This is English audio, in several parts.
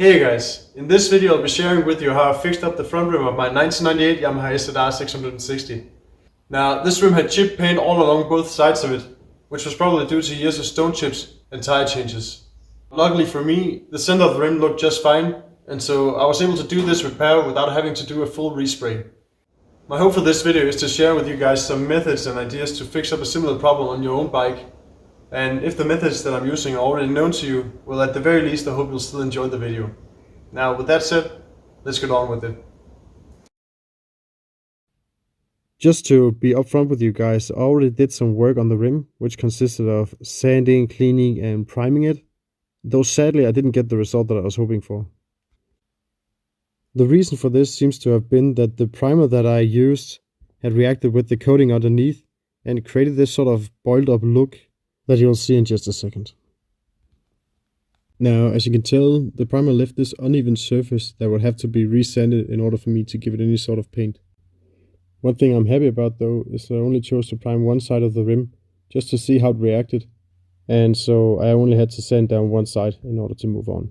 Hey guys, in this video I'll be sharing with you how I fixed up the front rim of my 1998 Yamaha SZR 660. Now this rim had chipped paint all along both sides of it, which was probably due to years of stone chips and tire changes. Luckily for me, the center of the rim looked just fine, and so I was able to do this repair without having to do a full respray. My hope for this video is to share with you guys some methods and ideas to fix up a similar problem on your own bike. And if the methods that I'm using are already known to you, well, at the very least I hope you'll still enjoy the video. Now with that said, let's get on with it. Just to be upfront with you guys, I already did some work on the rim, which consisted of sanding, cleaning and priming it, though sadly I didn't get the result that I was hoping for. The reason for this seems to have been that the primer that I used had reacted with the coating underneath and created this sort of boiled up look that you'll see in just a second. Now, as you can tell, the primer left this uneven surface that would have to be resanded in order for me to give it any sort of paint. One thing I'm happy about though is that I only chose to prime one side of the rim just to see how it reacted, and so I only had to sand down one side in order to move on.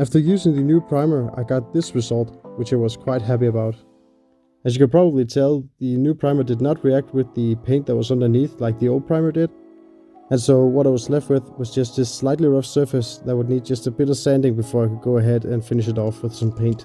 After using the new primer, I got this result, which I was quite happy about. As you can probably tell, the new primer did not react with the paint that was underneath like the old primer did. And so what I was left with was just this slightly rough surface that would need just a bit of sanding before I could go ahead and finish it off with some paint.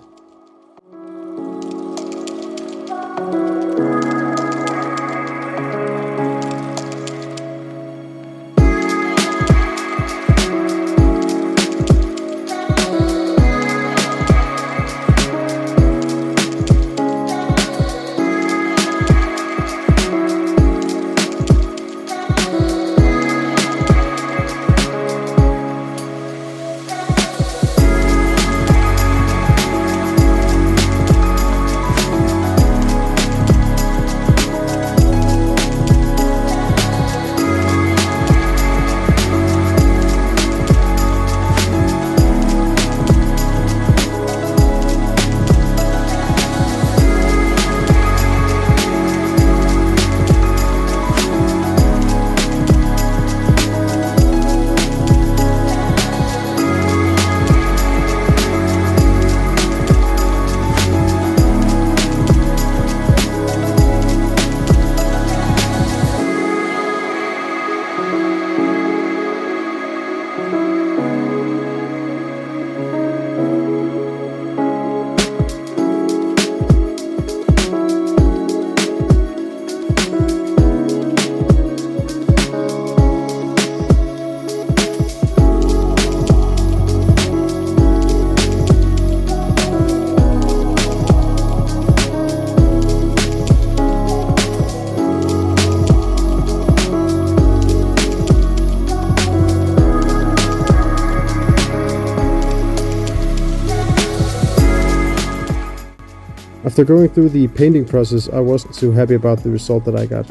After going through the painting process, I wasn't too happy about the result that I got.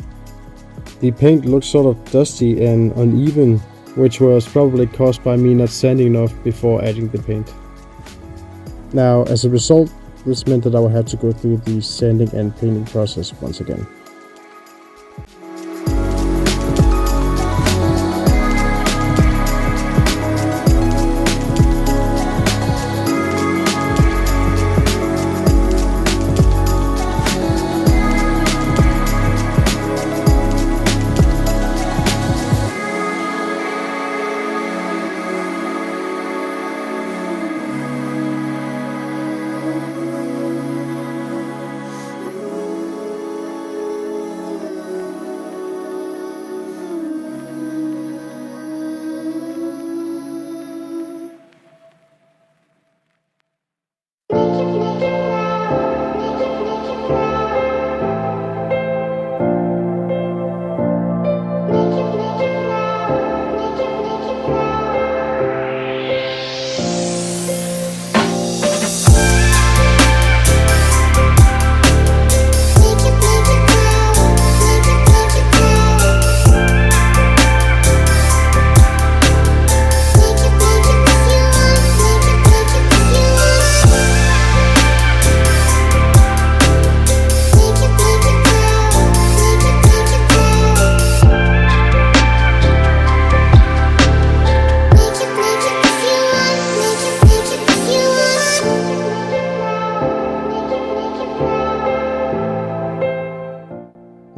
The paint looked sort of dusty and uneven, which was probably caused by me not sanding enough before adding the paint. Now, as a result, this meant that I would have to go through the sanding and painting process once again.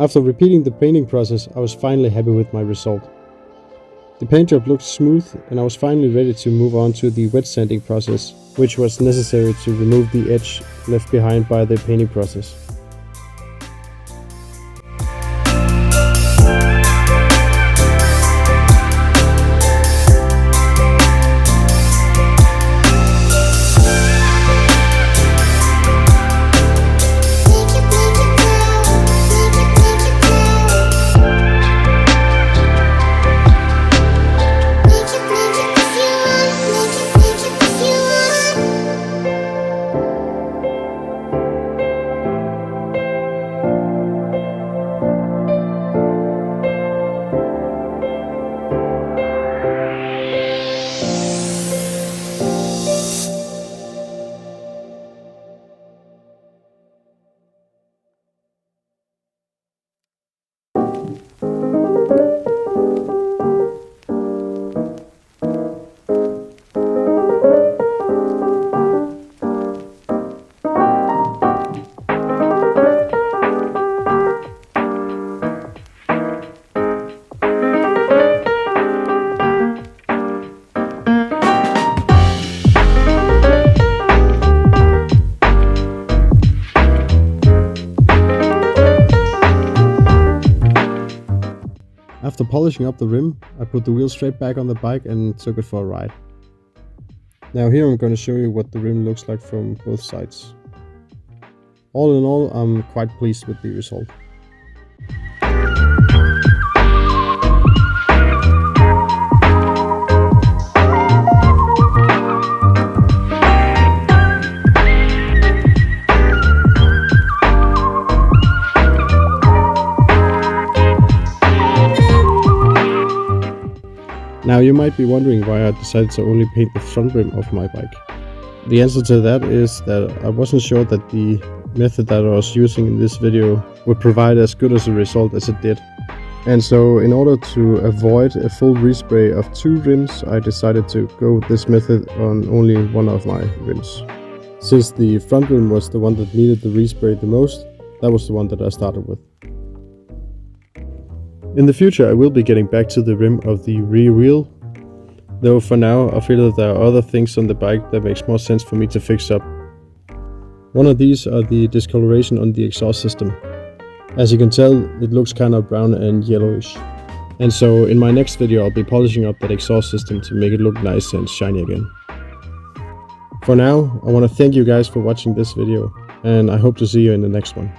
After repeating the painting process, I was finally happy with my result. The paint job looked smooth and I was finally ready to move on to the wet sanding process, which was necessary to remove the edge left behind by the painting process. After polishing up the rim, I put the wheel straight back on the bike and took it for a ride. Now here I'm going to show you what the rim looks like from both sides. All in all, I'm quite pleased with the result. Now you might be wondering why I decided to only paint the front rim of my bike. The answer to that is that I wasn't sure that the method that I was using in this video would provide as good as a result as it did. And so in order to avoid a full respray of 2 rims, I decided to go with this method on only one of my rims. Since the front rim was the one that needed the respray the most, that was the one that I started with. In the future I will be getting back to the rim of the rear wheel, though for now I feel that there are other things on the bike that makes more sense for me to fix up. One of these are the discoloration on the exhaust system. As you can tell, it looks kind of brown and yellowish. And so in my next video I'll be polishing up that exhaust system to make it look nice and shiny again. For now, I want to thank you guys for watching this video, and I hope to see you in the next one.